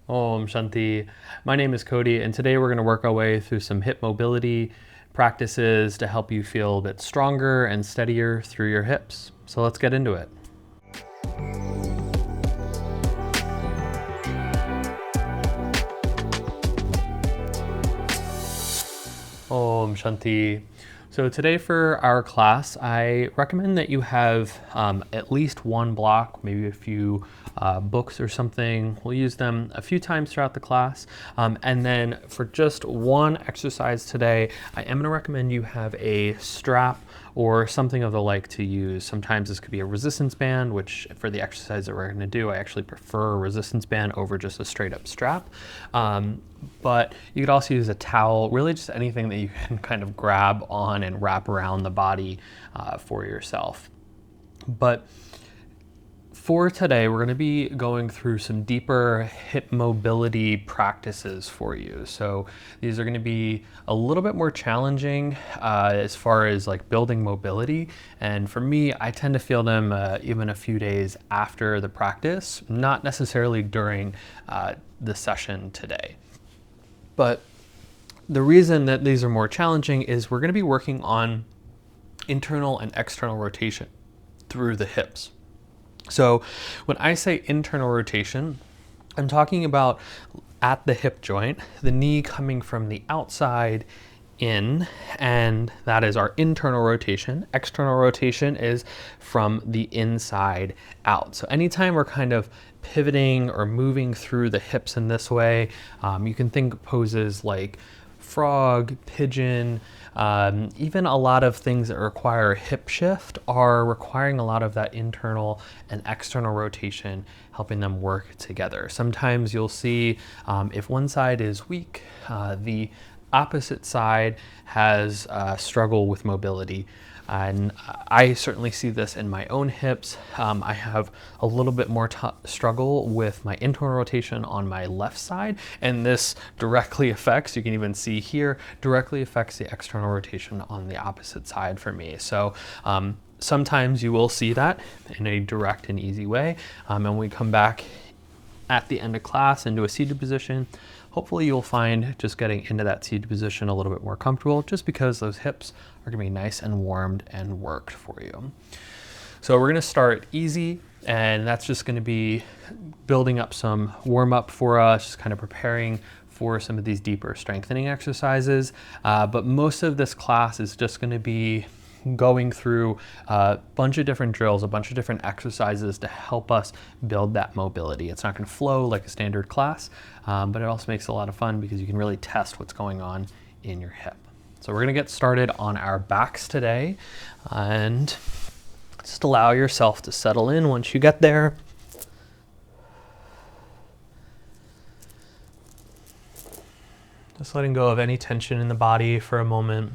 Om Shanti. My name is Cody, and today we're going to work our way through some hip mobility practices to help you feel a bit stronger and steadier through your hips. So let's get into it. Om Shanti. So today for our class, I recommend that you have at least one block, maybe a few books or something. We'll use them a few times throughout the class. And then for just one exercise today, I am going to recommend you have a strap or something of the like to use. Sometimes this could be a resistance band, which for the exercise that we're going to do, I actually prefer a resistance band over just a straight up strap. But you could also use a towel, really just anything that you can kind of grab on and wrap around the body for yourself. But for today, we're going to be going through some deeper hip mobility practices for you. So these are going to be a little bit more challenging as far as like building mobility. And for me, I tend to feel them even a few days after the practice, not necessarily during the session today. But the reason that these are more challenging is we're going to be working on internal and external rotation through the hips. So when I say internal rotation, I'm talking about at the hip joint, the knee coming from the outside in, and that is our internal rotation. External rotation is from the inside out. So anytime we're kind of pivoting or moving through the hips in this way, you can think of poses like frog, pigeon, even a lot of things that require hip shift are requiring a lot of that internal and external rotation, helping them work together. Sometimes you'll see if one side is weak, the opposite side has struggle with mobility. And I certainly see this in my own hips. I have a little bit more struggle with my internal rotation on my left side, and this directly affects, you can even see here, directly affects the external rotation on the opposite side for me. So sometimes you will see that in a direct and easy way. And when we come back at the end of class into a seated position, hopefully you'll find just getting into that seated position a little bit more comfortable, just because those hips are going to be nice and warmed and worked for you. So we're going to start easy, and that's just going to be building up some warm up for us, just kind of preparing for some of these deeper strengthening exercises. But most of this class is just going to be going through a bunch of different drills, a bunch of different exercises to help us build that mobility. It's not going to flow like a standard class, but it also makes it a lot of fun because you can really test what's going on in your hip. So we're going to get started on our backs today, and just allow yourself to settle in once you get there. Just letting go of any tension in the body for a moment.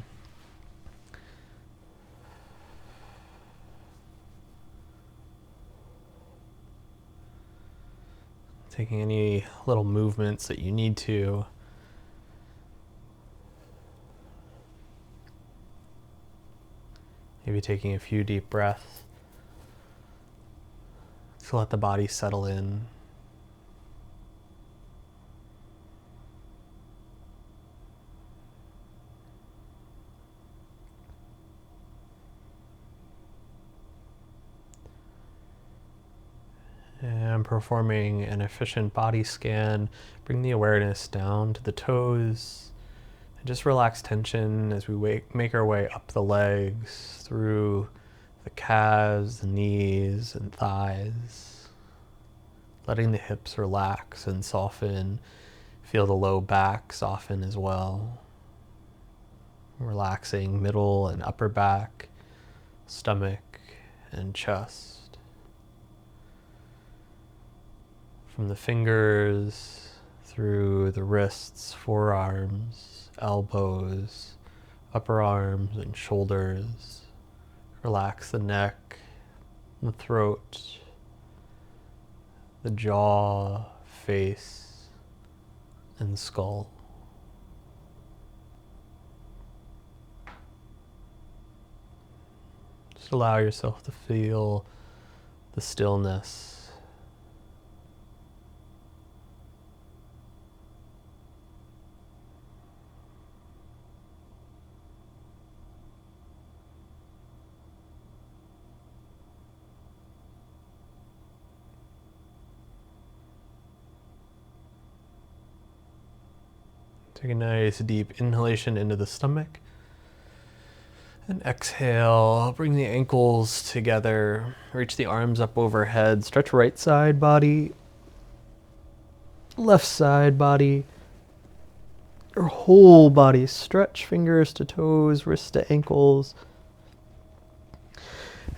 Taking any little movements that you need to. Maybe taking a few deep breaths to let the body settle in. And performing an efficient body scan, bring the awareness down to the toes, and just relax tension as we make our way up the legs, through the calves, the knees, and thighs. Letting the hips relax and soften. Feel the low back soften as well. Relaxing middle and upper back, stomach, and chest. From the fingers, through the wrists, forearms, elbows, upper arms, and shoulders. Relax the neck, the throat, the jaw, face, and skull. Just allow yourself to feel the stillness Take a nice deep inhalation into the stomach. And exhale, bring the ankles together, reach the arms up overhead, stretch right side body, left side body, your whole body, stretch fingers to toes, wrists to ankles,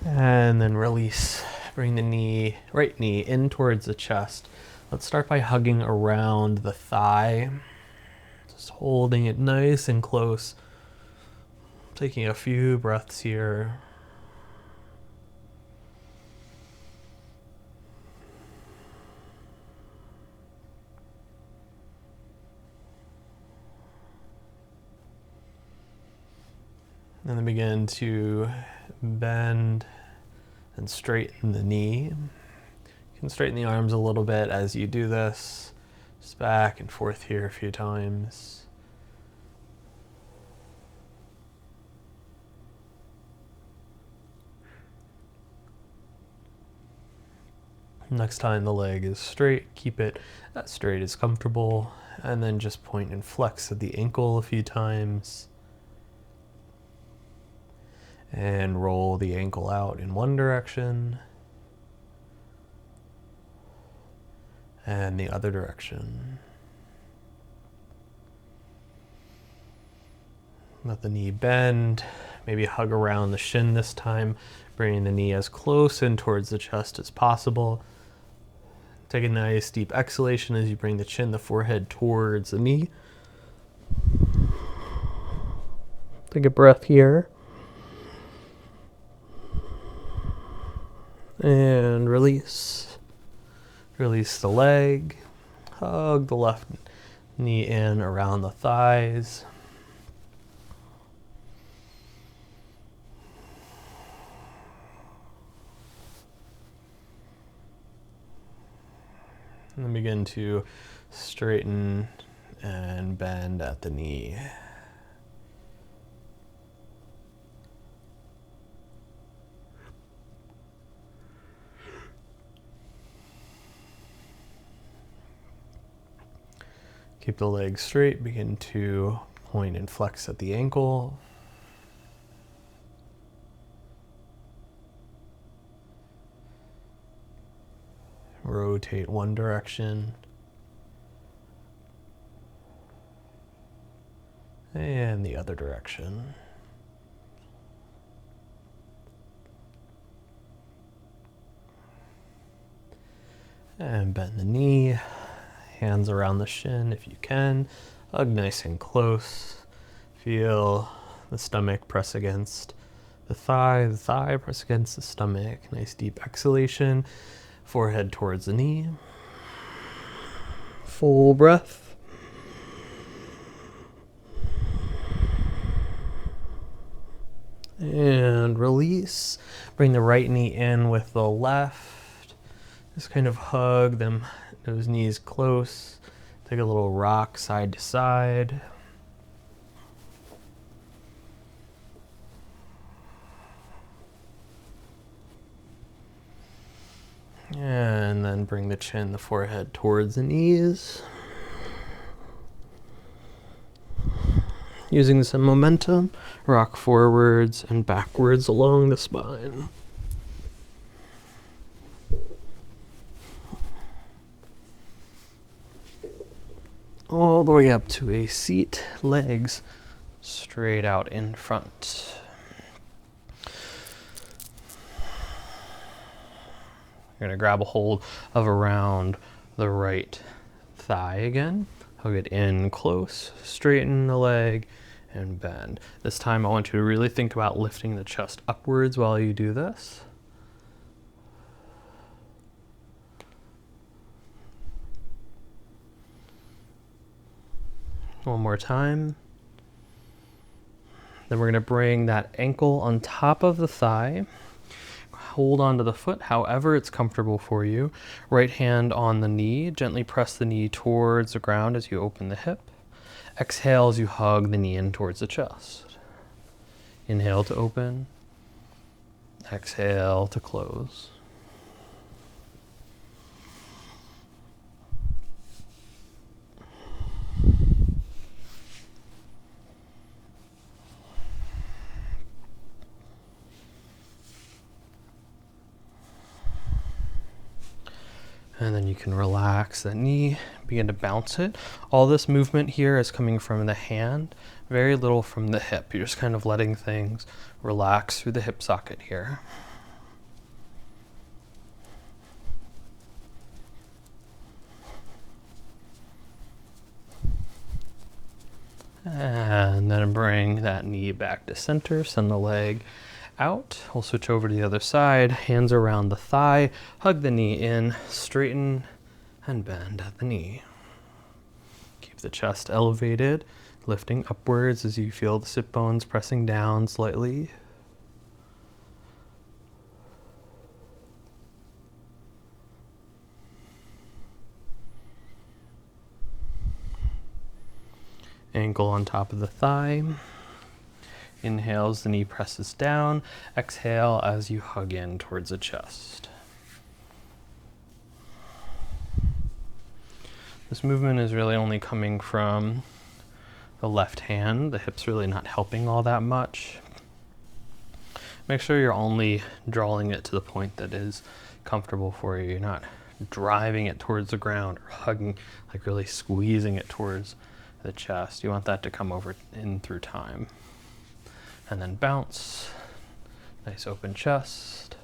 and then release. Bring the right knee in towards the chest. Let's start by hugging around the thigh, just holding it nice and close. Taking a few breaths here. And then begin to bend and straighten the knee. You can straighten the arms a little bit as you do this. Just back and forth here a few times. Next time the leg is straight, keep it as straight as comfortable, and then just point and flex at the ankle a few times. And roll the ankle out in one direction and the other direction. Let the knee bend, maybe hug around the shin this time, bringing the knee as close in towards the chest as possible. Take a nice deep exhalation as you bring the chin, the forehead towards the knee. Take a breath here. And release. Release the leg. Hug the left knee in around the thighs. And then begin to straighten and bend at the knee. Keep the legs straight, begin to point and flex at the ankle. Rotate one direction. And the other direction. And bend the knee. Hands around the shin if you can. Hug nice and close. Feel the stomach press against the thigh press against the stomach. Nice deep exhalation. Forehead towards the knee. Full breath. And release. Bring the right knee in with the left. Just kind of hug them, those knees close. Take a little rock side to side. And then bring the chin, the forehead towards the knees. Using some momentum, rock forwards and backwards along the spine. All the way up to a seat, legs straight out in front. You're going to grab a hold of around the right thigh again. Hug it in close, straighten the leg, and bend. This time I want you to really think about lifting the chest upwards while you do this. One more time. Then we're going to bring that ankle on top of the thigh. Hold onto the foot however it's comfortable for you. Right hand on the knee. Gently press the knee towards the ground as you open the hip. Exhale as you hug the knee in towards the chest. Inhale to open. Exhale to close. then you can relax the knee, begin to bounce it. All this movement here is coming from the hand, very little from the hip. You're just kind of letting things relax through the hip socket here. And then bring that knee back to center, send the leg out. We'll switch over to the other side, hands around the thigh, hug the knee in, straighten and bend at the knee. Keep the chest elevated, lifting upwards as you feel the sit bones pressing down slightly. Ankle on top of the thigh. Inhale as the knee presses down. Exhale as you hug in towards the chest. This movement is really only coming from the left hand. The hip's really not helping all that much. Make sure you're only drawing it to the point that is comfortable for you. You're not driving it towards the ground or hugging, like really squeezing it towards the chest. You want that to come over in through time. And then bounce. Nice open chest.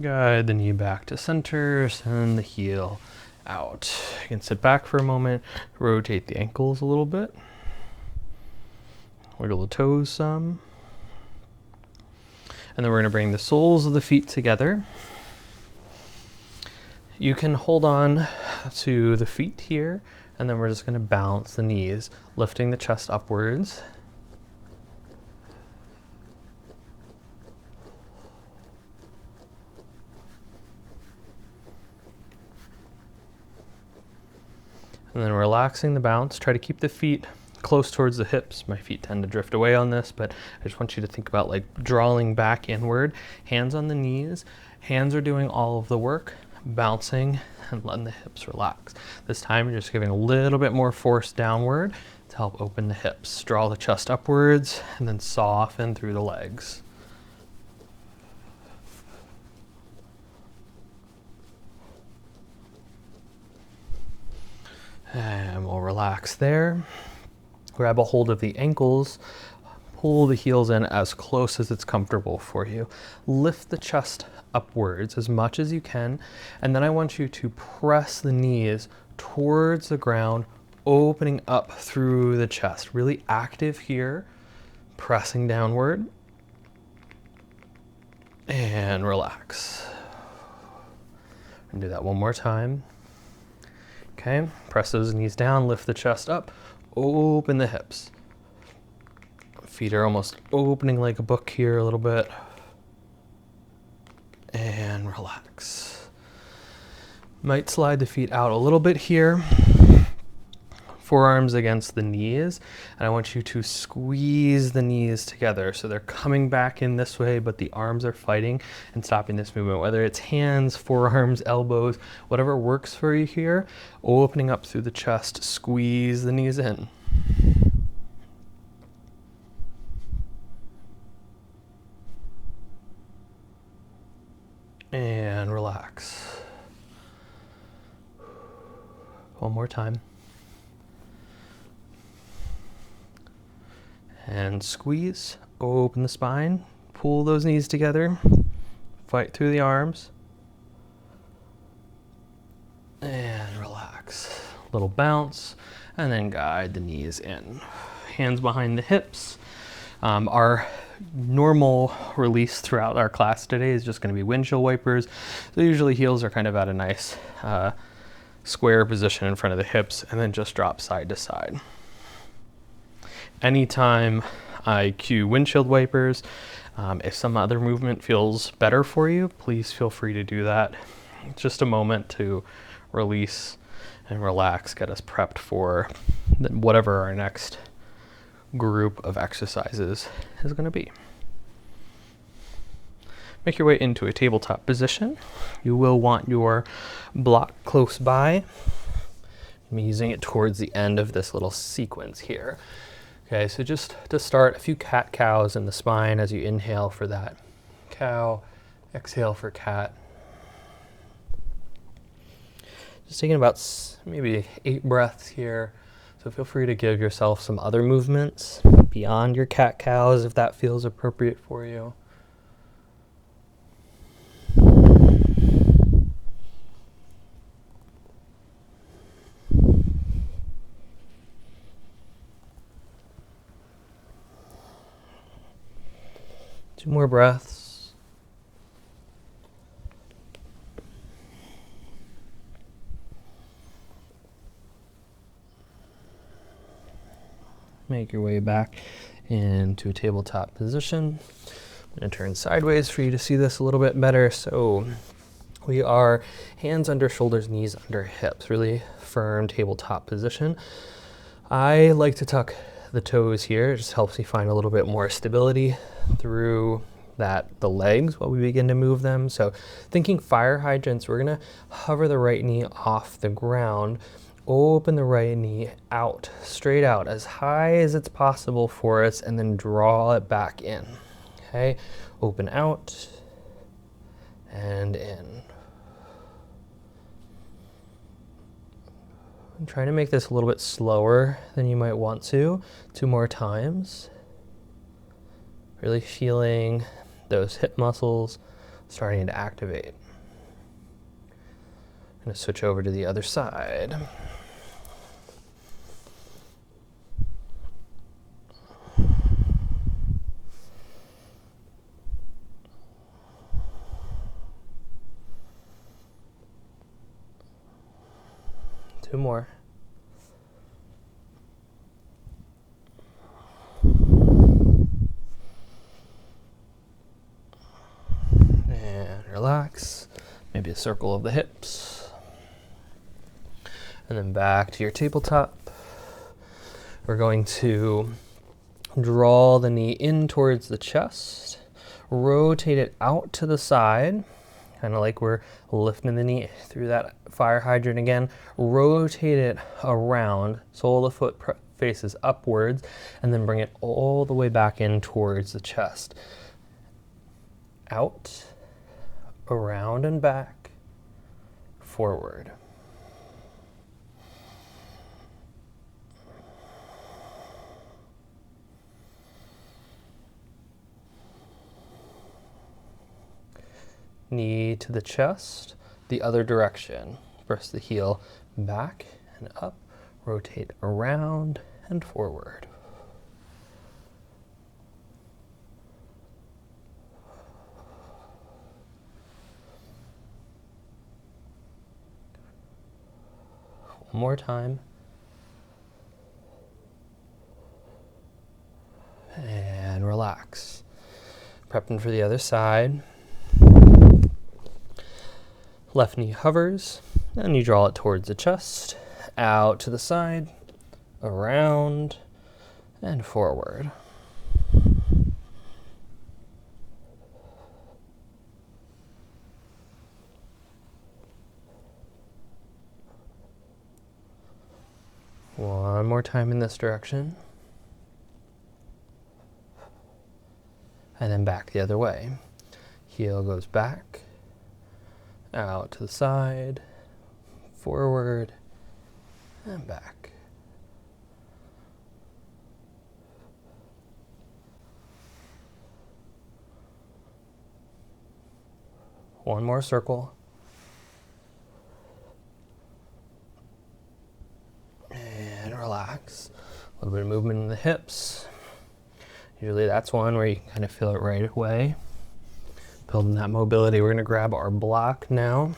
Guide the knee back to center, send the heel out. You can sit back for a moment, rotate the ankles a little bit. Wiggle the toes some. And then we're going to bring the soles of the feet together. You can hold on to the feet here, and then we're just going to bounce the knees, lifting the chest upwards. And then relaxing the bounce. Try to keep the feet close towards the hips. My feet tend to drift away on this, but I just want you to think about like drawing back inward, hands on the knees. Hands are doing all of the work, bouncing and letting the hips relax. This time you're just giving a little bit more force downward to help open the hips. Draw the chest upwards and then soften through the legs. And we'll relax there. Grab a hold of the ankles, pull the heels in as close as it's comfortable for you. Lift the chest upwards as much as you can, and then I want you to press the knees towards the ground, opening up through the chest. Really active here, pressing downward, and relax. And do that one more time. Okay, press those knees down, lift the chest up, open the hips. Feet are almost opening like a book here a little bit. And relax. Might slide the feet out a little bit here. Forearms against the knees. And I want you to squeeze the knees together so they're coming back in this way, but the arms are fighting and stopping this movement. Whether it's hands, forearms, elbows, whatever works for you here. Opening up through the chest, squeeze the knees in. And relax. One more time. And squeeze, open the spine, pull those knees together, fight through the arms, and relax. Little bounce, and then guide the knees in. Hands behind the hips. Our normal release throughout our class today is just going to be windshield wipers. So usually heels are kind of at a nice square position in front of the hips, and then just drop side to side. Anytime I cue windshield wipers, if some other movement feels better for you, please feel free to do that. Just a moment to release and relax, get us prepped for whatever our next group of exercises is going to be. Make your way into a tabletop position. You will want your block close by. I'm using it towards the end of this little sequence here. Okay, so just to start, a few cat-cows in the spine as you inhale for that cow, exhale for cat. Just taking about maybe 8 breaths here. So feel free to give yourself some other movements beyond your cat-cows if that feels appropriate for you. Two more breaths. Make your way back into a tabletop position. I'm going to turn sideways for you to see this a little bit better. So we are hands under shoulders, knees under hips, really firm tabletop position. I like to tuck the toes here. It just helps me find a little bit more stability through the legs while we begin to move them. So thinking fire hydrants, we're going to hover the right knee off the ground. Open the right knee out, straight out, as high as it's possible for us, and then draw it back in. Okay, open out and in. I'm trying to make this a little bit slower than you might want to. 2 more times. Really feeling those hip muscles starting to activate. I'm going to switch over to the other side. Two more. And relax. Maybe a circle of the hips. And then back to your tabletop. We're going to draw the knee in towards the chest. Rotate it out to the side. Kind of like we're lifting the knee through that fire hydrant again. Rotate it around, sole of the foot faces upwards, and then bring it all the way back in towards the chest. Out, around and back, forward. Knee to the chest, the other direction. Press the heel back and up, rotate around and forward. One more time. And relax. Prepping for the other side. Left knee hovers, and you draw it towards the chest, out to the side, around, and forward. One more time in this direction. And then back the other way. Heel goes back. Out to the side, forward, and back. One more circle. And relax. A little bit of movement in the hips. Usually that's one where you kind of feel it right away. Building that mobility, we're going to grab our block now.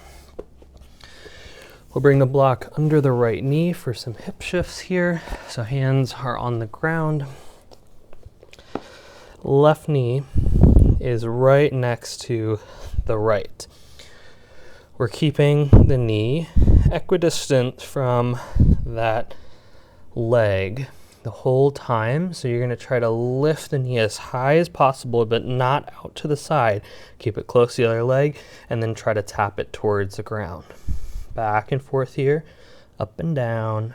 We'll bring the block under the right knee for some hip shifts here. So hands are on the ground. Left knee is right next to the right. We're keeping the knee equidistant from that leg the whole time. So you're going to try to lift the knee as high as possible, but not out to the side. Keep it close to the other leg, and then try to tap it towards the ground. Back and forth here, up and down.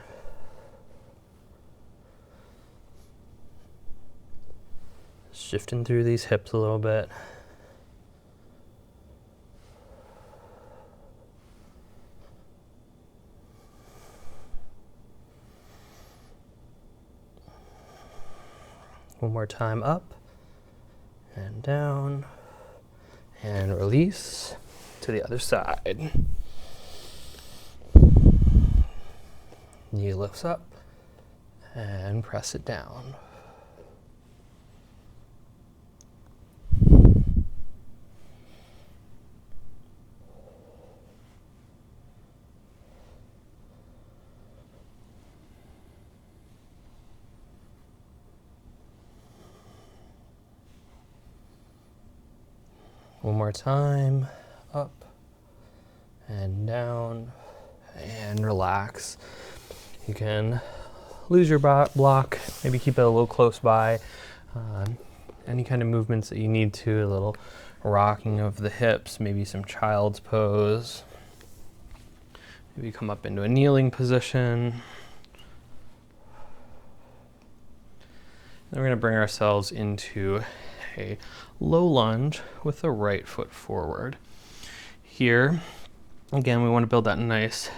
Shifting through these hips a little bit. One more time, up and down, and release to the other side. Knee lifts up and press it down. One more time, up and down, and relax. You can lose your block, maybe keep it a little close by. Any kind of movements that you need to, a little rocking of the hips, maybe some child's pose. Maybe come up into a kneeling position. Then we're going to bring ourselves into a low lunge with the right foot forward. Here, again, we want to build that nice,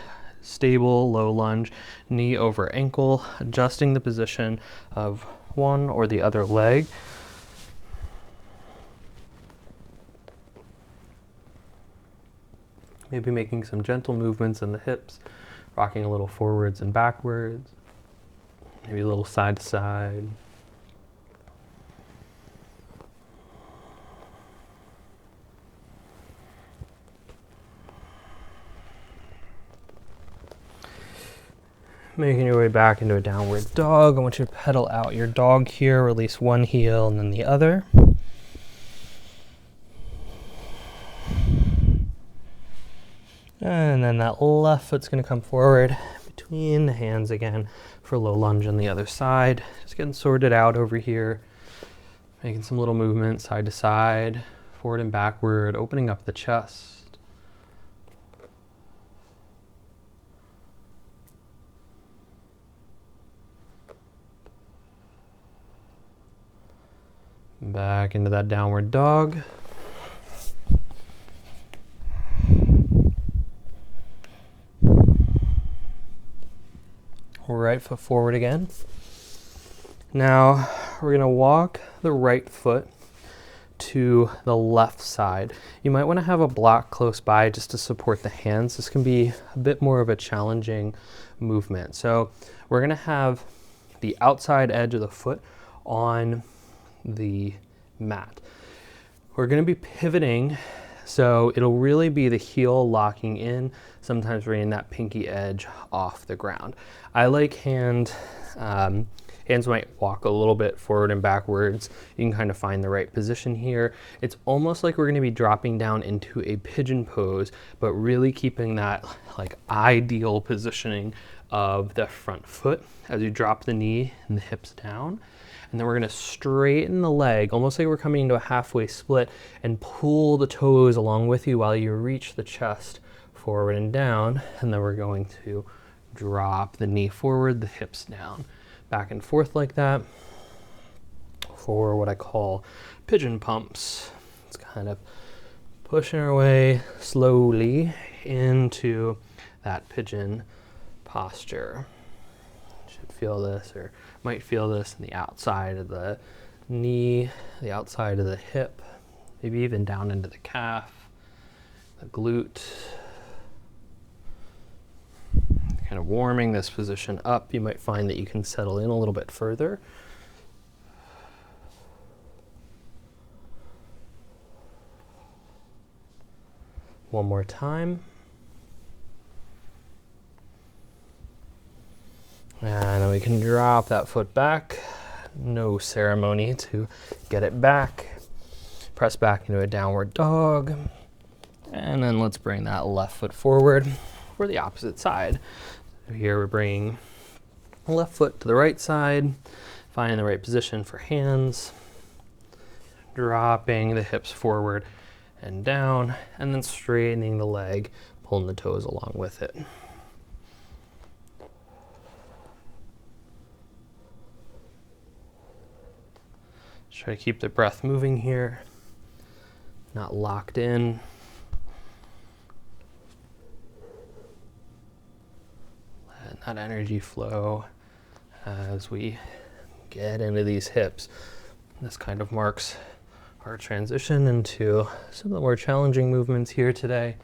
stable low lunge, knee over ankle, adjusting the position of one or the other leg. Maybe making some gentle movements in the hips, rocking a little forwards and backwards, maybe a little side to side. Making your way back into a downward dog. I want you to pedal out your dog here, release one heel and then the other. And then that left foot's going to come forward between the hands again for low lunge on the other side. Just getting sorted out over here. Making some little movements side to side, forward and backward, opening up the chest. Back into that downward dog. Right foot forward again. Now we're going to walk the right foot to the left side. You might want to have a block close by just to support the hands. This can be a bit more of a challenging movement. So we're going to have the outside edge of the foot on the mat. We're going to be pivoting, so it'll really be the heel locking in, sometimes bringing that pinky edge off the ground. I like hands might walk a little bit forward and backwards. You can kind of find the right position here. It's almost like we're going to be dropping down into a pigeon pose, but really keeping that like ideal positioning of the front foot as you drop the knee and the hips down. And then we're going to straighten the leg, almost like we're coming into a halfway split, and pull the toes along with you while you reach the chest forward and down. And then we're going to drop the knee forward, the hips down. Back and forth like that for what I call pigeon pumps. It's kind of pushing our way slowly into that pigeon posture. You should feel this, or might feel this in the outside of the knee, the outside of the hip, maybe even down into the calf, the glute. Kind of warming this position up. You might find that you can settle in a little bit further. One more time. And then we can drop that foot back. No ceremony to get it back. Press back into a downward dog. And then let's bring that left foot forward for the opposite side. So here we're bringing the left foot to the right side, finding the right position for hands, dropping the hips forward and down, and then straightening the leg, pulling the toes along with it. Try to keep the breath moving here, not locked in. Let that energy flow as we get into these hips. This kind of marks our transition into some of the more challenging movements here today.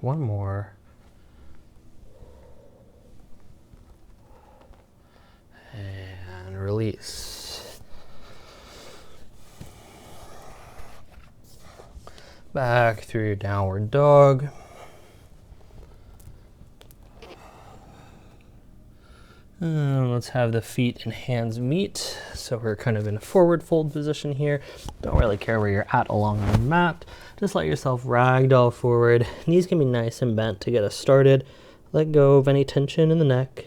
One more. And release. Back through your downward dog. Let's have the feet and hands meet. So we're kind of in a forward fold position here. Don't really care where you're at along the mat. Just let yourself ragdoll forward. Knees can be nice and bent to get us started. Let go of any tension in the neck.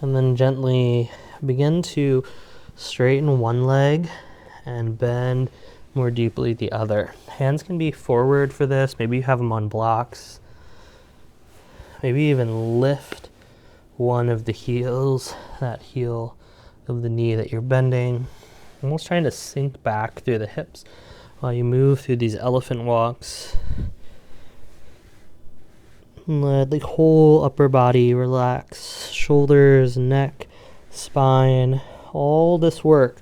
And then gently begin to straighten one leg and bend more deeply the other. Hands can be forward for this. Maybe you have them on blocks. Maybe even lift one of the heels, that heel of the knee that you're bending. Almost trying to sink back through the hips while you move through these elephant walks. Let the whole upper body relax. Shoulders, neck, spine. All this work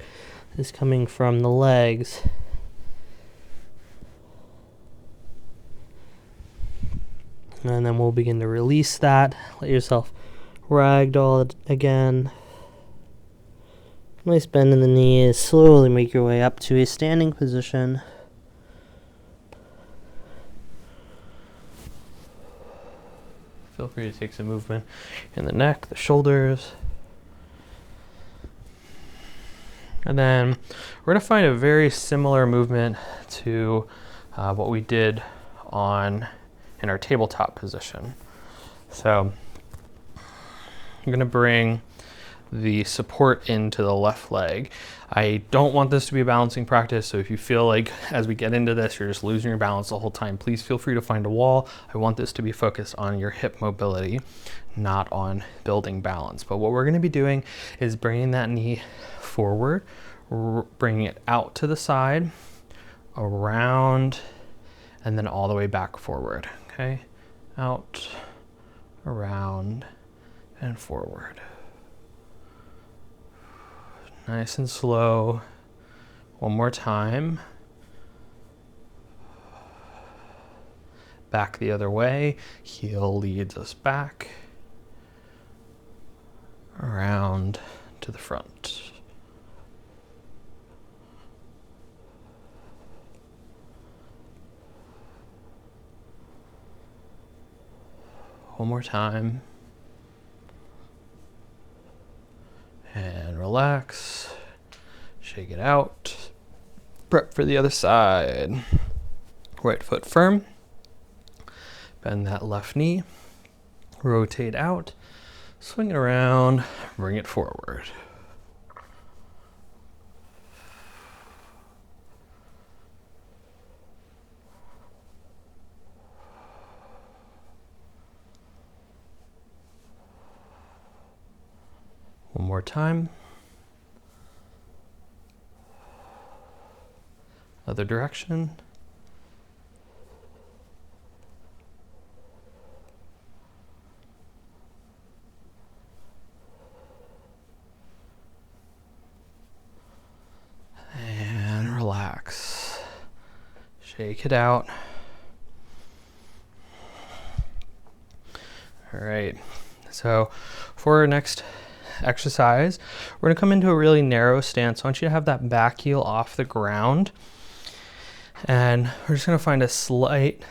is coming from the legs. And then we'll begin to release that. Let yourself ragdoll again. Nice bend in the knees. Slowly make your way up to a standing position. Feel free to take some movement in the neck, the shoulders. And then we're going to find a very similar movement to what we did in our tabletop position. So I'm going to bring the support into the left leg. I don't want this to be a balancing practice, so if you feel like as we get into this you're just losing your balance the whole time, please feel free to find a wall. I want this to be focused on your hip mobility, not on building balance. But what we're going to be doing is bringing that knee forward, bringing it out to the side, around, and then all the way back forward. Okay, out, around, and forward. Nice and slow. One more time. Back the other way. Heel leads us back. Around to the front. One more time. And relax. Shake it out. Prep for the other side. Right foot firm. Bend that left knee. Rotate out. Swing it around. Bring it forward. One more time. Other direction. And relax. Shake it out. All right. So for our next exercise, we're going to come into a really narrow stance. I want you to have that back heel off the ground, and we're just going to find a slight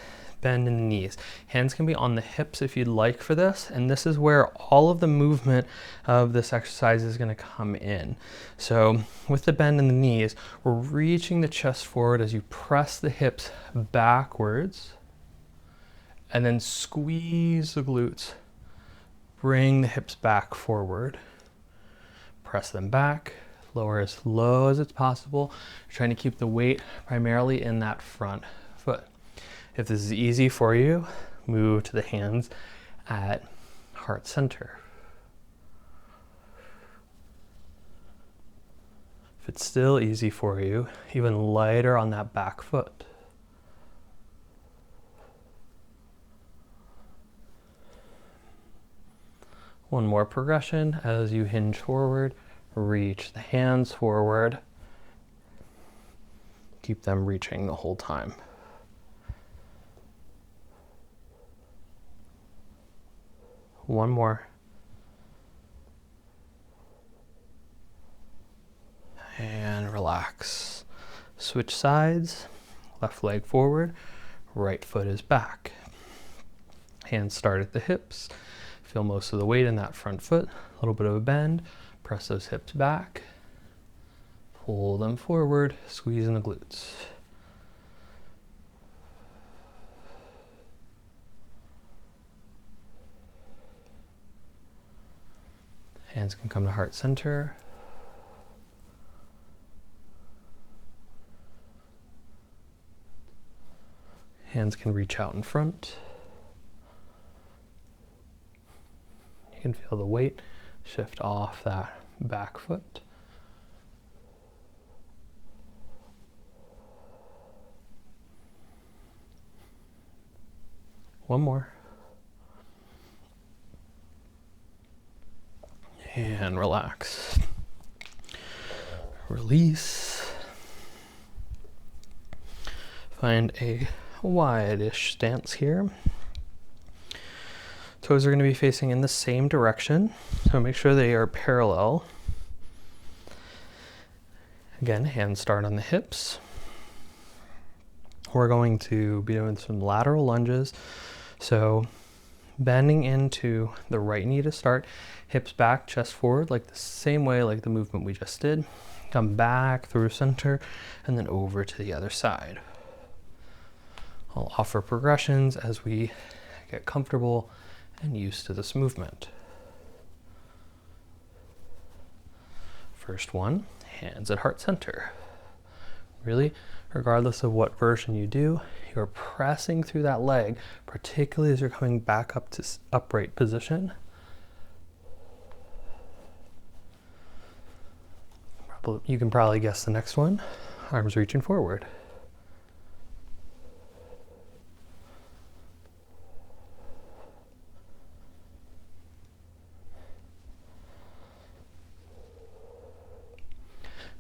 bend in the knees. Hands can be on the hips if you'd like for this, and this is where all of the movement of this exercise is going to come in. So with the bend in the knees, we're reaching the chest forward as you press the hips backwards, and then squeeze the glutes. Bring the hips back forward. press them back, lower as low as it's possible. You're trying to keep the weight primarily in that front foot. If this is easy for you, move to the hands at heart center. If it's still easy for you, even lighter on that back foot. One more progression as you hinge forward, reach the hands forward. Keep them reaching the whole time. One more. And relax. Switch sides, left leg forward, right foot is back. Hands start at the hips. Feel most of the weight in that front foot, a little bit of a bend. Press those hips back. Pull them forward, squeeze in the glutes. Hands can come to heart center. Hands can reach out in front. You can feel the weight shift off that back foot. One more. And relax. Release. Find a wide-ish stance here. Toes are going to be facing in the same direction, so make sure they are parallel. Again, hands start on the hips. We're going to be doing some lateral lunges, so bending into the right knee to start, hips back, chest forward, like the same way like the movement we just did. Come back through center and then over to the other side. I'll offer progressions as we get comfortable and used to this movement. First one, hands at heart center. Really, regardless of what version you do, you're pressing through that leg, particularly as you're coming back up to upright position. You can probably guess the next one, arms reaching forward.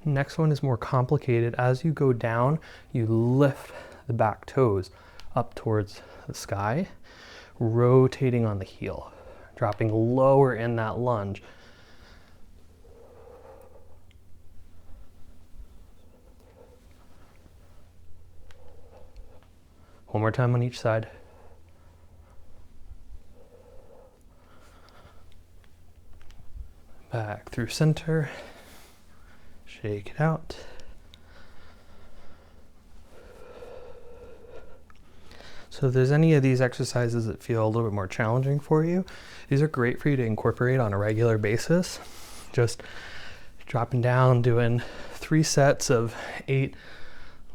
Next one is more complicated. As you go down, you lift the back toes up towards the sky, rotating on the heel, dropping lower in that lunge. One more time on each side. Back through center. Shake it out. So if there's any of these exercises that feel a little bit more challenging for you, these are great for you to incorporate on a regular basis. Just dropping down, doing 3 sets of 8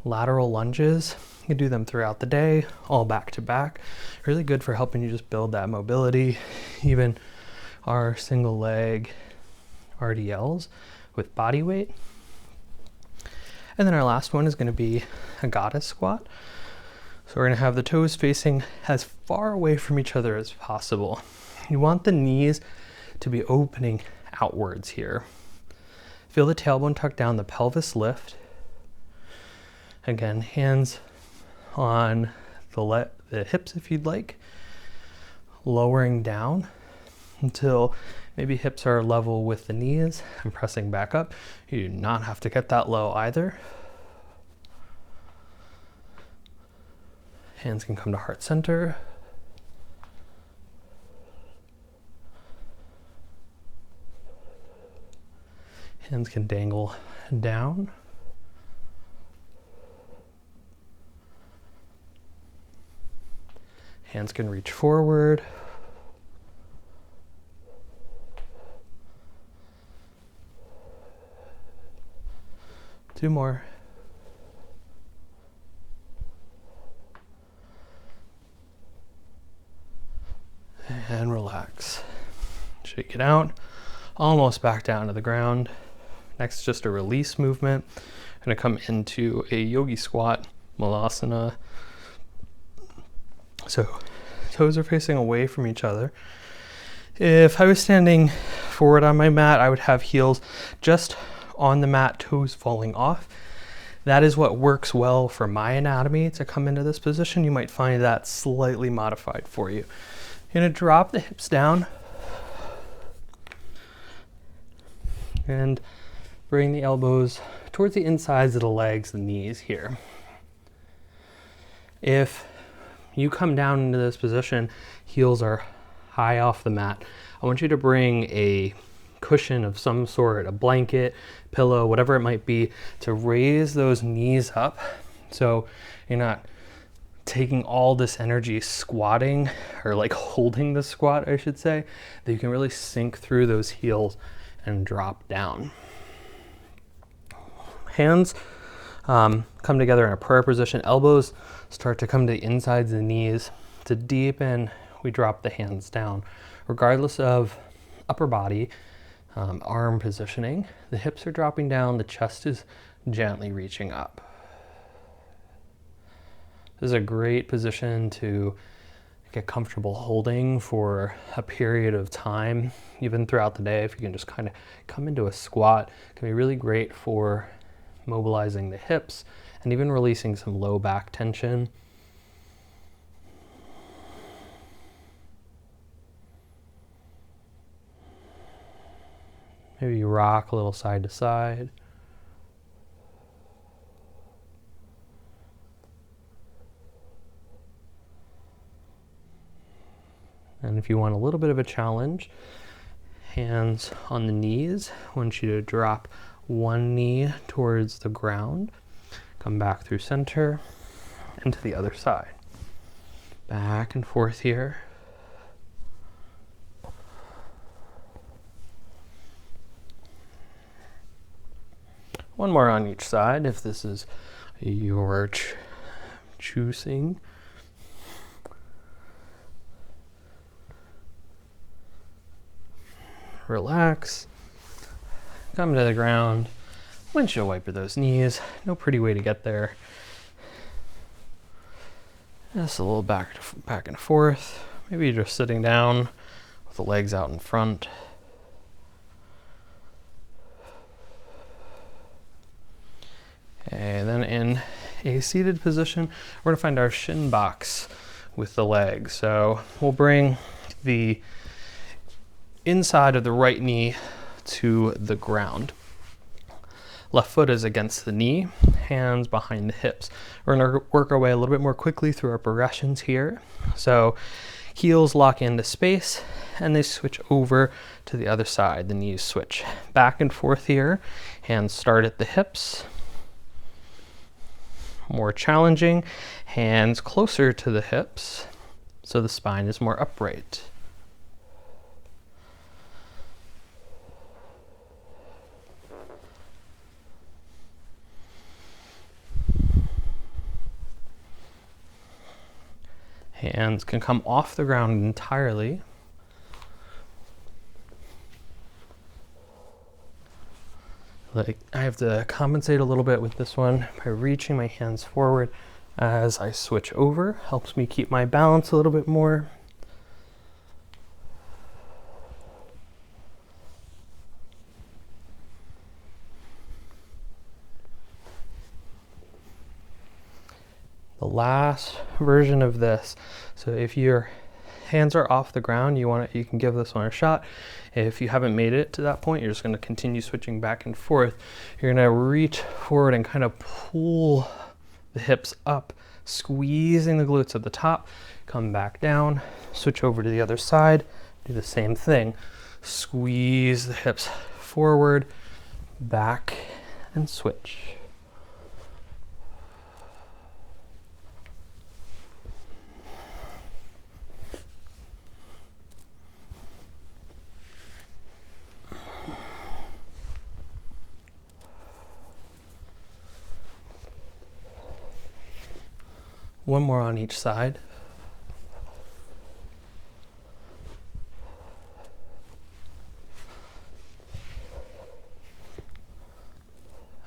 lateral lunges. You can do them throughout the day, all back to back. Really good for helping you just build that mobility. Even our single leg RDLs with body weight. And then our last one is going to be a goddess squat. So we're going to have the toes facing as far away from each other as possible. You want the knees to be opening outwards here. Feel the tailbone tuck down, the pelvis lift. Again, hands on the hips if you'd like, lowering down until maybe hips are level with the knees and pressing back up. You do not have to get that low either. Hands can come to heart center. Hands can dangle down. Hands can reach forward. 2 more. And relax. Shake it out. Almost back down to the ground. Next, just a release movement. I'm going to come into a yogi squat, malasana. So toes are facing away from each other. If I was standing forward on my mat, I would have heels just on the mat, toes falling off. That is what works well for my anatomy to come into this position. You might find that slightly modified for you. You're going to drop the hips down and bring the elbows towards the insides of the legs, the knees here. If you come down into this position, heels are high off the mat, I want you to bring a cushion of some sort, a blanket, pillow, whatever it might be, to raise those knees up so you're not taking all this energy squatting, or like holding the squat, I should say, that you can really sink through those heels and drop down. Hands come together in a prayer position. Elbows start to come to the insides of the knees. To deepen, we drop the hands down. Regardless of upper body, arm positioning, the hips are dropping down, the chest is gently reaching up. This is a great position to get comfortable holding for a period of time, even throughout the day. If you can just kind of come into a squat, it can be really great for mobilizing the hips and even releasing some low back tension. Maybe you rock a little side to side. And if you want a little bit of a challenge, hands on the knees. I want you to drop one knee towards the ground. Come back through center and to the other side. Back and forth here. One more on each side if this is your choosing. Relax, come to the ground, windshield wiper those knees, no pretty way to get there. Just a little back and forth, maybe you're just sitting down with the legs out in front. And then in a seated position, we're gonna find our shin box with the legs. So we'll bring the inside of the right knee to the ground. Left foot is against the knee, hands behind the hips. We're gonna work our way a little bit more quickly through our progressions here. So heels lock into space and they switch over to the other side. The knees switch back and forth here. Hands start at the hips. More challenging, hands closer to the hips so the spine is more upright. Hands can come off the ground entirely. Like I have to compensate a little bit with this one by reaching my hands forward as I switch over. Helps me keep my balance a little bit more. The last version of this. So if your hands are off the ground, you can give this one a shot. If you haven't made it to that point, you're just going to continue switching back and forth. You're going to reach forward and kind of pull the hips up, squeezing the glutes at the top. Come back down, switch over to the other side, do the same thing. Squeeze the hips forward, back, and switch. One more on each side.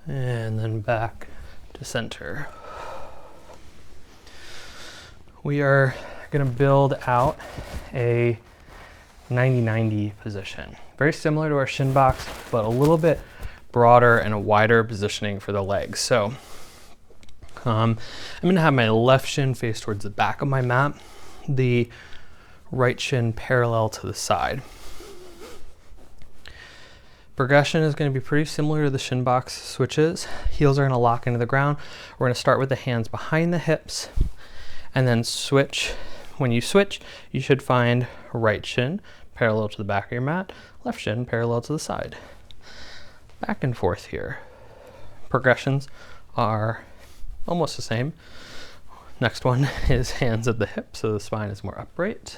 And then back to center. We are going to build out a 90-90 position. Very similar to our shin box, but a little bit broader and a wider positioning for the legs. So I'm going to have my left shin face towards the back of my mat, the right shin parallel to the side. Progression is going to be pretty similar to the shin box switches. Heels are going to lock into the ground. We're going to start with the hands behind the hips and then switch. When you switch, you should find right shin parallel to the back of your mat, left shin parallel to the side. Back and forth here. Progressions are almost the same. Next one is hands at the hip, so the spine is more upright.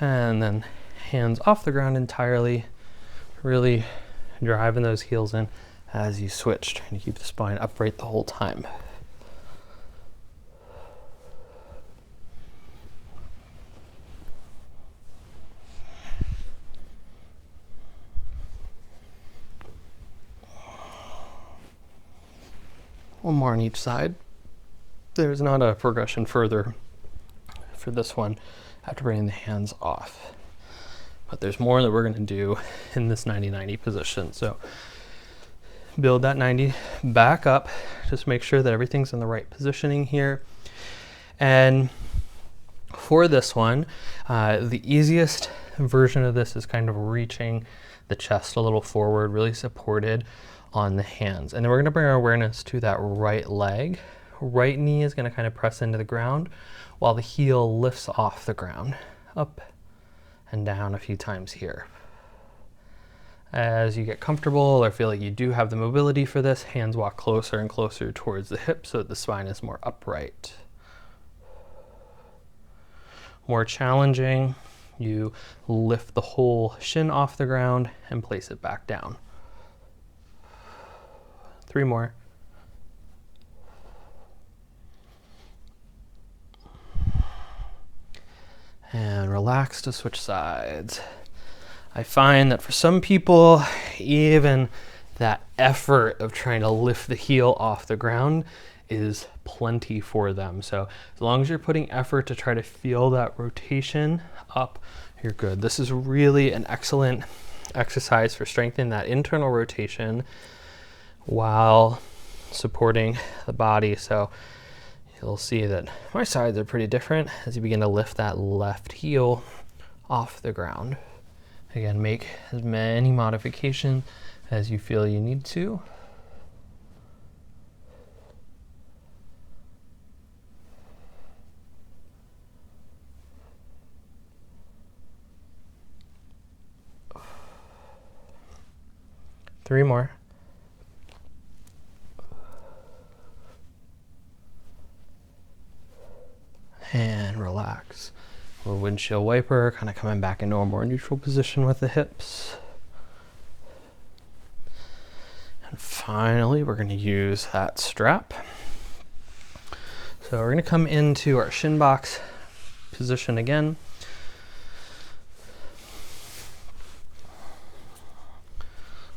And then hands off the ground entirely, really driving those heels in as you switch, trying to keep the spine upright the whole time. One more on each side. There's not a progression further for this one after bringing the hands off. But there's more that we're going to do in this 90-90 position. So build that 90 back up. Just make sure that everything's in the right positioning here. And for this one, the easiest version of this is kind of reaching the chest a little forward, really supported on the hands. And then we're going to bring our awareness to that right leg. Right knee is going to kind of press into the ground while the heel lifts off the ground, up and down a few times here. As you get comfortable or feel like you do have the mobility for this, hands walk closer and closer towards the hip so that the spine is more upright. More challenging, you lift the whole shin off the ground and place it back down. 3 more. And relax to switch sides. I find that for some people, even that effort of trying to lift the heel off the ground is plenty for them. So as long as you're putting effort to try to feel that rotation up, you're good. This is really an excellent exercise for strengthening that internal rotation while supporting the body. So you'll see that my sides are pretty different as you begin to lift that left heel off the ground. Again, make as many modifications as you feel you need to. Three more. And relax. A little windshield wiper, kind of coming back into a more neutral position with the hips. And finally, we're going to use that strap. So we're going to come into our shin box position again.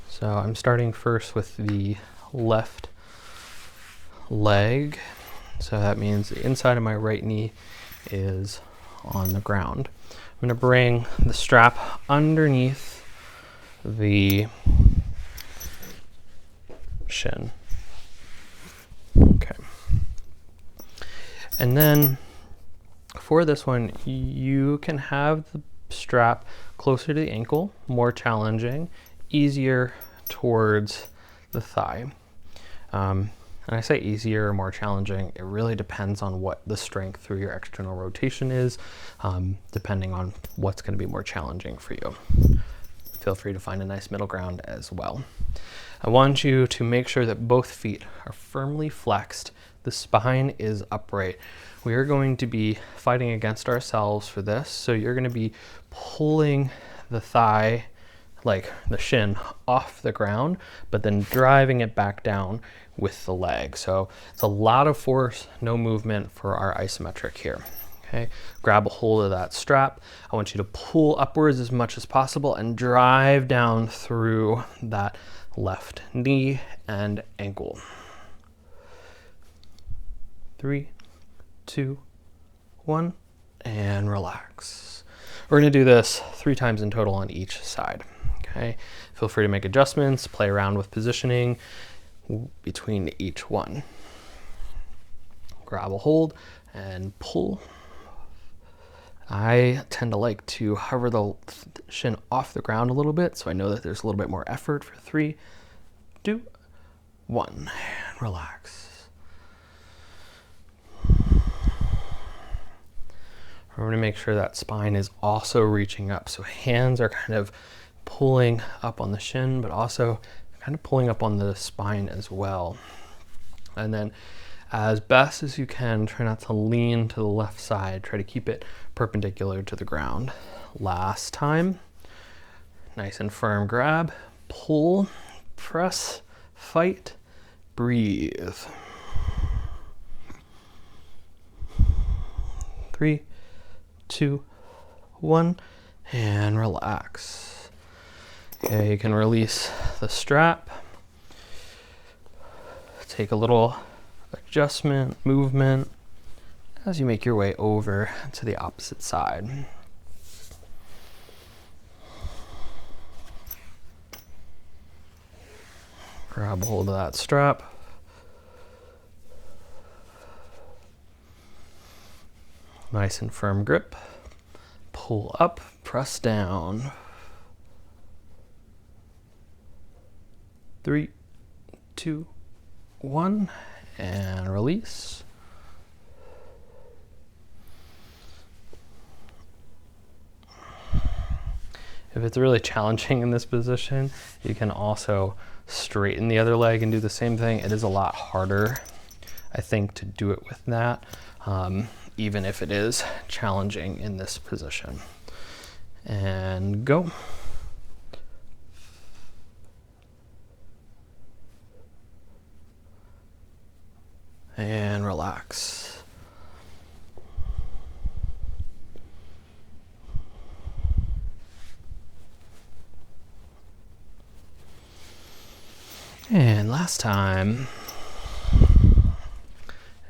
So I'm starting first with the left leg. So that means the inside of my right knee is on the ground. I'm going to bring the strap underneath the shin. Okay. And then for this one, you can have the strap closer to the ankle, more challenging, easier towards the thigh. And I say easier or more challenging, it really depends on what the strength through your external rotation is, depending on what's going to be more challenging for you. Feel free to find a nice middle ground as well. I want you to make sure that both feet are firmly flexed. The spine is upright. We are going to be fighting against ourselves for this. So you're going to be pulling the thigh like the shin off the ground, but then driving it back down with the leg. So it's a lot of force, no movement for our isometric here. Okay, grab a hold of that strap. I want you to pull upwards as much as possible and drive down through that left knee and ankle. 3, 2, 1, and relax. We're gonna do this 3 times in total on each side. Okay, feel free to make adjustments, play around with positioning between each one. Grab a hold and pull. I tend to like to hover the shin off the ground a little bit, so I know that there's a little bit more effort for 3, 2, 1, and relax. We're going to make sure that spine is also reaching up. So hands are kind of pulling up on the shin, but also kind of pulling up on the spine as well. And then as best as you can, try not to lean to the left side. Try to keep it perpendicular to the ground. Last time, nice and firm grab, pull, press, fight, breathe. 3, 2, 1, and relax. Okay, you can release the strap. Take a little adjustment, movement as you make your way over to the opposite side. Grab hold of that strap. Nice and firm grip. Pull up, press down. 3, 2, 1, and release. If it's really challenging in this position, you can also straighten the other leg and do the same thing. It is a lot harder, I think, to do it with that. Even if it is challenging in this position. And go. And relax. And last time.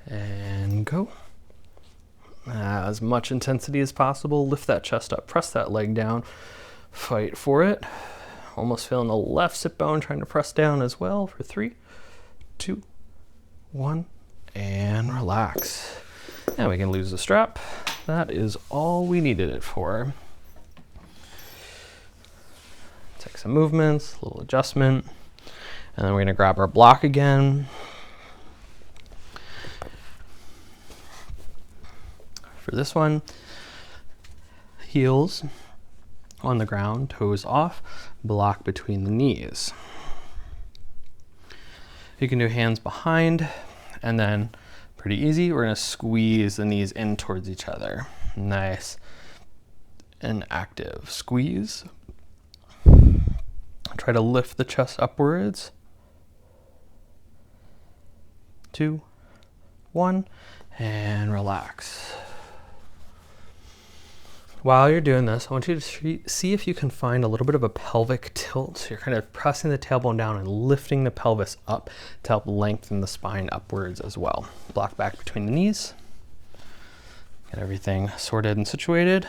And go. As much intensity as possible. Lift that chest up, press that leg down, fight for it. Almost feeling the left sit bone trying to press down as well for 3, 2, 1, and relax. Now we can lose the strap. That is all we needed it for. Take some movements, a little adjustment, and then we're gonna grab our block again. For this one, heels on the ground, toes off, block between the knees. You can do hands behind, and then pretty easy, we're gonna squeeze the knees in towards each other. Nice and active. Squeeze. Try to lift the chest upwards. 2, 1, and relax. While you're doing this, I want you to see if you can find a little bit of a pelvic tilt. So you're kind of pressing the tailbone down and lifting the pelvis up to help lengthen the spine upwards as well. Block back between the knees. Get everything sorted and situated.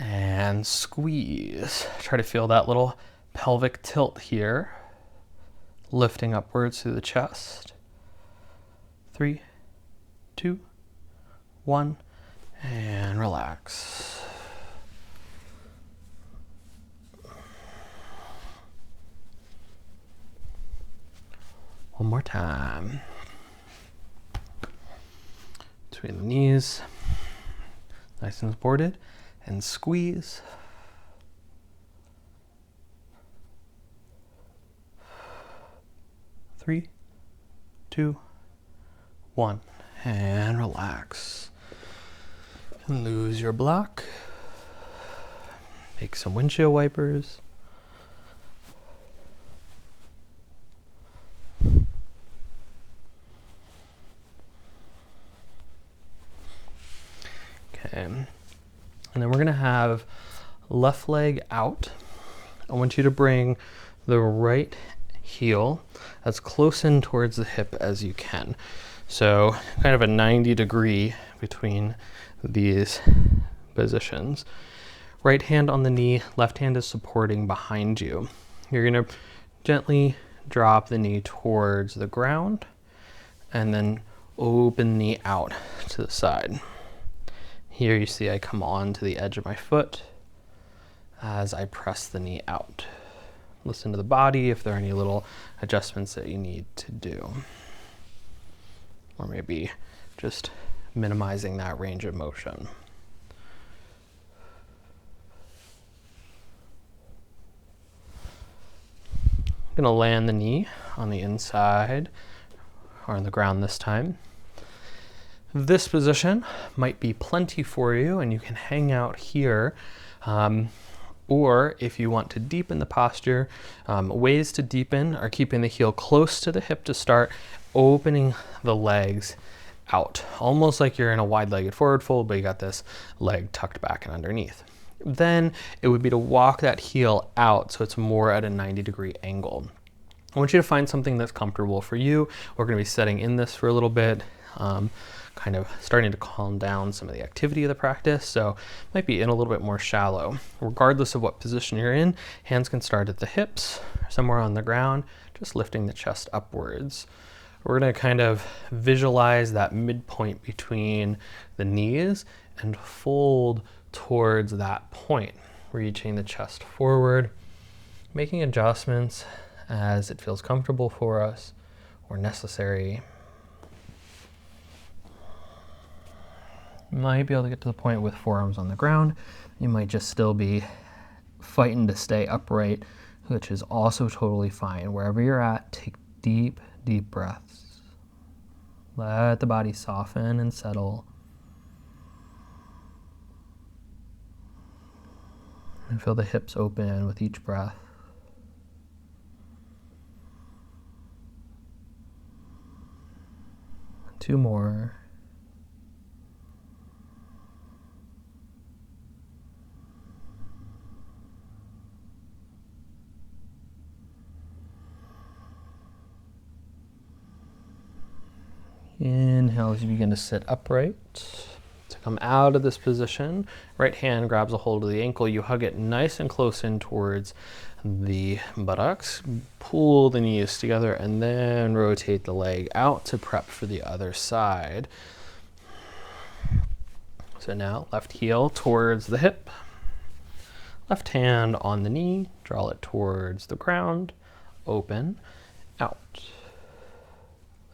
And squeeze. Try to feel that little pelvic tilt here. Lifting upwards through the chest. 3, 2, 1. And relax. One more time. Between the knees, nice and supported, and squeeze. 3, 2, 1, and relax. And lose your block. Take some windshield wipers. Okay, and then we're gonna have left leg out. I want you to bring the right heel as close in towards the hip as you can. So kind of a 90-degree between these positions. Right hand on the knee, left hand is supporting behind you. You're gonna gently drop the knee towards the ground and then open the knee out to the side. Here you see I come on to the edge of my foot as I press the knee out. Listen to the body if there are any little adjustments that you need to do. Or maybe just minimizing that range of motion. I'm gonna land the knee on the inside or on the ground this time. This position might be plenty for you and you can hang out here. Or if you want to deepen the posture, ways to deepen are keeping the heel close to the hip to start, opening the legs out, almost like you're in a wide-legged forward fold, but you got this leg tucked back and underneath. Then it would be to walk that heel out so it's more at a 90-degree angle. I want you to find something that's comfortable for you. We're going to be setting in this for a little bit, kind of starting to calm down some of the activity of the practice, so might be in a little bit more shallow. Regardless of what position you're in, hands can start at the hips, somewhere on the ground, just lifting the chest upwards. We're going to kind of visualize that midpoint between the knees and fold towards that point, reaching the chest forward, making adjustments as it feels comfortable for us or necessary. You might be able to get to the point with forearms on the ground. You might just still be fighting to stay upright, which is also totally fine. Wherever you're at, take deep, deep breaths. Let the body soften and settle. And feel the hips open with each breath. Two more. Inhale as you begin to sit upright. To come out of this position, right hand grabs a hold of the ankle. You hug it nice and close in towards the buttocks. Pull the knees together and then rotate the leg out to prep for the other side. So now left heel towards the hip. Left hand on the knee. Draw it towards the ground. Open, out.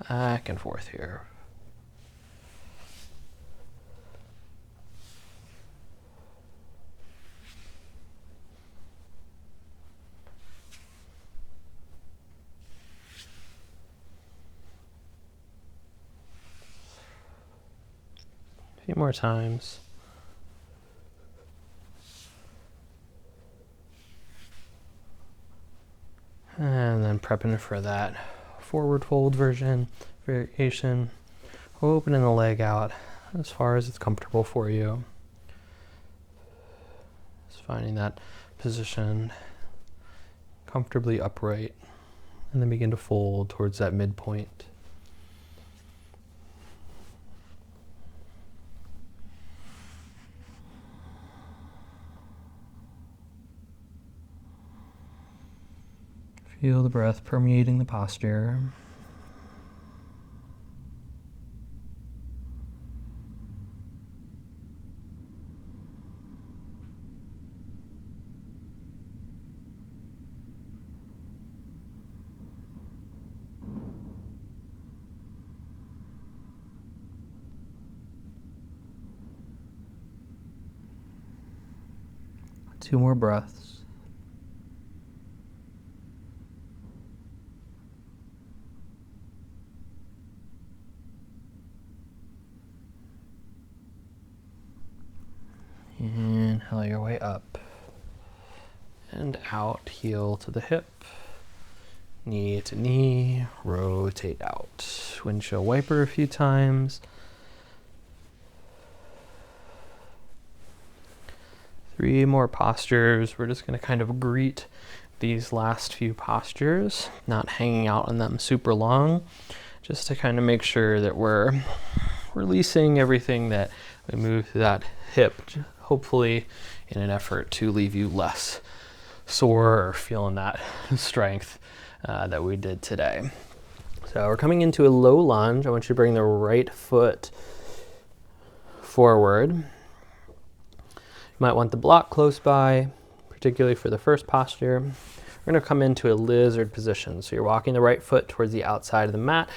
Back and forth here. A few more times. And then prepping for that forward fold variation, opening the leg out as far as it's comfortable for you. Just finding that position comfortably upright, and then begin to fold towards that midpoint. Feel the breath permeating the posture. Two more breaths. Inhale your way up. and out, heel to the hip, knee to knee, rotate out. Windshield wiper a few times. 3 more postures. We're just going to kind of greet these last few postures, not hanging out on them super long, just to kind of make sure that we're releasing everything that we move through that hip, hopefully in an effort to leave you less sore or feeling that strength that we did today. So we're coming into a low lunge. I want you to bring the right foot forward. You might want the block close by, particularly for the first posture. We're going to come into a lizard position. So you're walking the right foot towards the outside of the mat.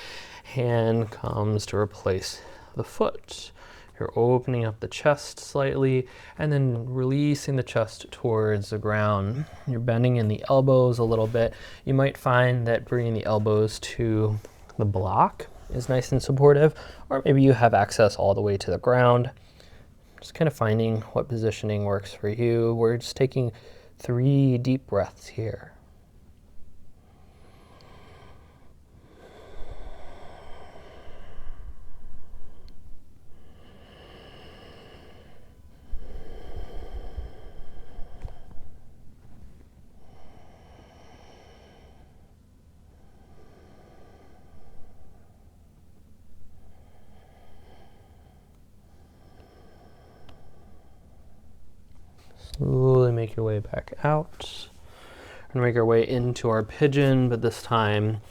Hand comes to replace the foot. You're opening up the chest slightly and then releasing the chest towards the ground. You're bending in the elbows a little bit. You might find that bringing the elbows to the block is nice and supportive, or maybe you have access all the way to the ground. Just kind of finding what positioning works for you. We're just taking 3 deep breaths here. Slowly make your way back out. We're going to make our way into our pigeon, but this time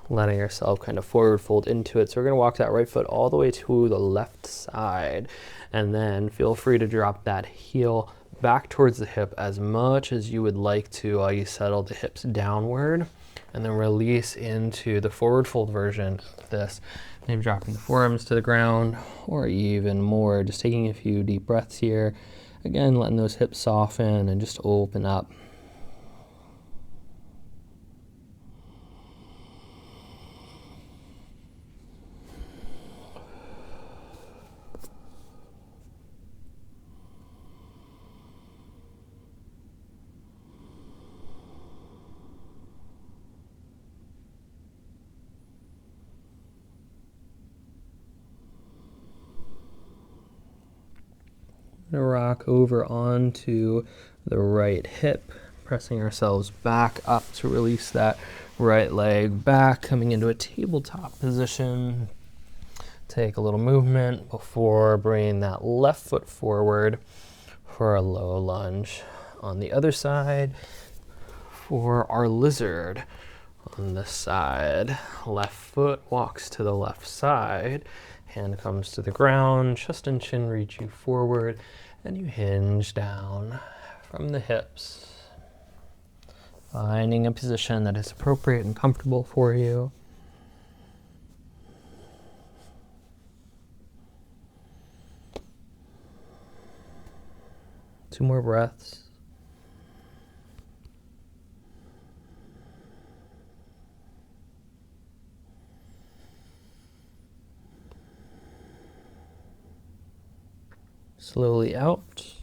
letting yourself kind of forward fold into it. So we're going to walk that right foot all the way to the left side, and then feel free to drop that heel back towards the hip as much as you would like to while you settle the hips downward, and then release into the forward fold version of this. Maybe dropping the forearms to the ground, or even more, just taking a few deep breaths here. Again, letting those hips soften and just open up. Rock over onto the right hip, pressing ourselves back up to release that right leg back, coming into a tabletop position. Take a little movement before bringing that left foot forward for a low lunge. On the other side, for our lizard, on this side, left foot walks to the left side. Hand comes to the ground, chest and chin reach you forward, and you hinge down from the hips. Finding a position that is appropriate and comfortable for you. Two more breaths. Slowly out.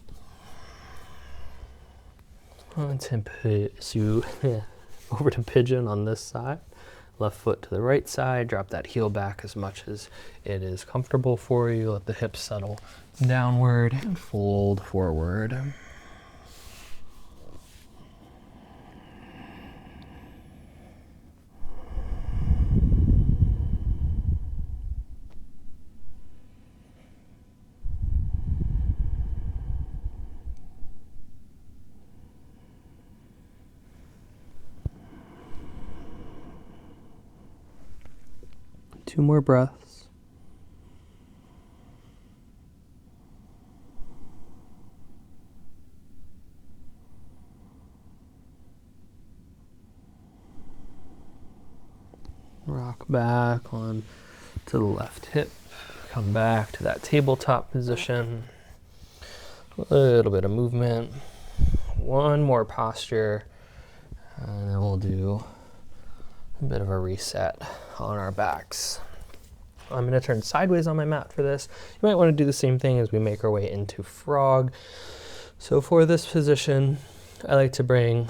Over to pigeon on this side. Left foot to the right side. Drop that heel back as much as it is comfortable for you. Let the hips settle downward and fold forward. Two more breaths. Rock back on to the left hip. Come back to that tabletop position. A little bit of movement. One more posture. And then we'll do a bit of a reset on our backs. I'm going to turn sideways on my mat for this. You might want to do the same thing as we make our way into frog. So for this position, I like to bring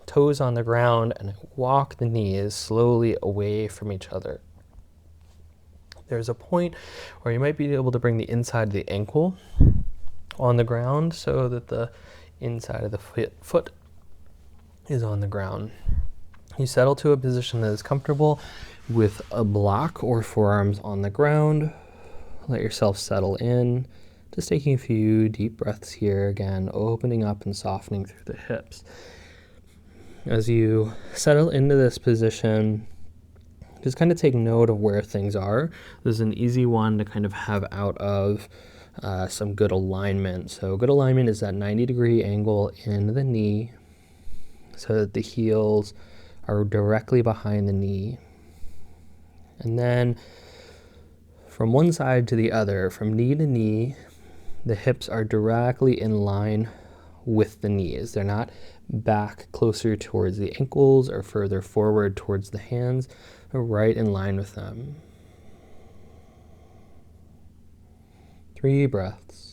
toes on the ground and walk the knees slowly away from each other. There's a point where you might be able to bring the inside of the ankle on the ground so that the inside of the foot is on the ground. You settle to a position that is comfortable with a block or forearms on the ground. Let yourself settle in. Just taking a few deep breaths here, again, opening up and softening through the hips. As you settle into this position, just kind of take note of where things are. This is an easy one to kind of have out of some good alignment. So good alignment is that 90-degree angle in the knee so that the heels are directly behind the knee. And then from one side to the other, from knee to knee, the hips are directly in line with the knees. They're not back closer towards the ankles or further forward towards the hands. They're right in line with them. 3 breaths.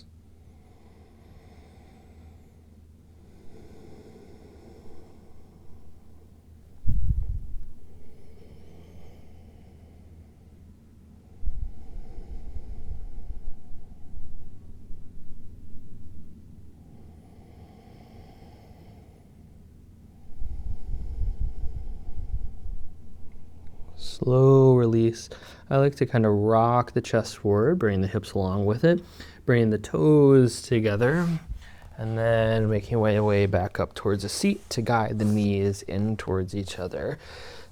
Slow release. I like to kind of rock the chest forward, bring the hips along with it, bring the toes together, and then making my way back up towards a seat to guide the knees in towards each other.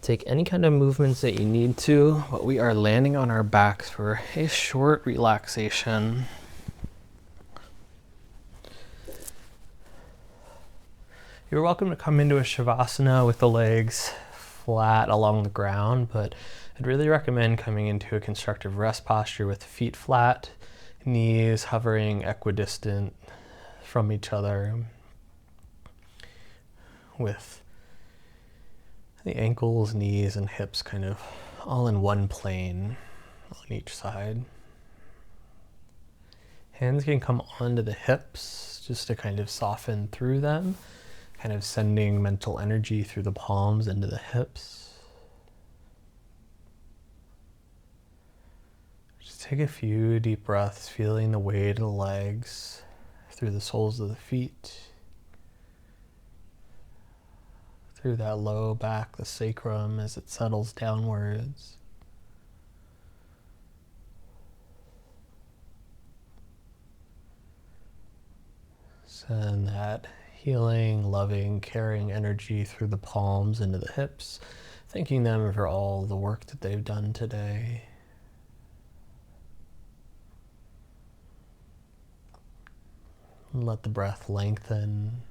Take any kind of movements that you need to, but we are landing on our backs for a short relaxation. You're welcome to come into a Shavasana with the legs flat along the ground, but I'd really recommend coming into a constructive rest posture with feet flat, knees hovering equidistant from each other, with the ankles, knees, and hips kind of all in one plane on each side. Hands can come onto the hips just to kind of soften through them, kind of sending mental energy through the palms into the hips. Just take a few deep breaths, feeling the weight of the legs through the soles of the feet, through that low back, the sacrum, as it settles downwards. Send that healing, loving, caring energy through the palms into the hips, thanking them for all the work that they've done today. Let the breath lengthen.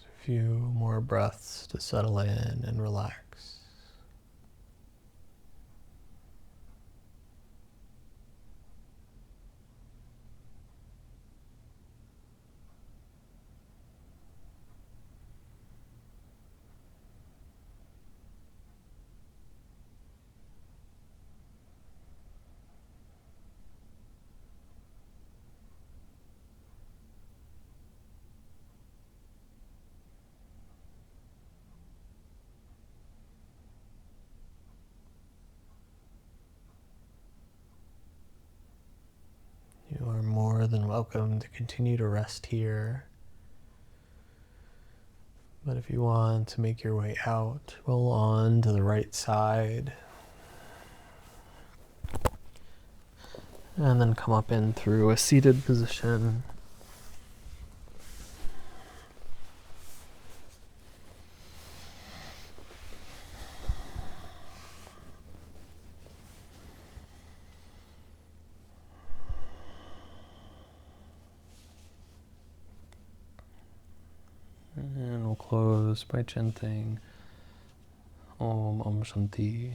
A few more breaths to settle in and relax. You are more than welcome to continue to rest here. But if you want to make your way out, roll on to the right side. And then come up in through a seated position. close by chanting Om Shanti.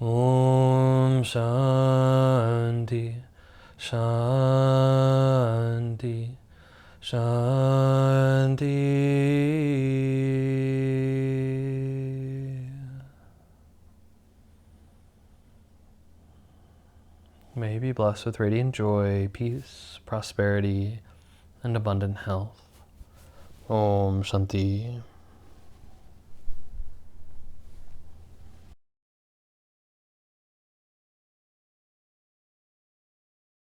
Om Shanti, Shanti, Shanti. May you be blessed with radiant joy, peace, prosperity, and abundant health. Om Shanti.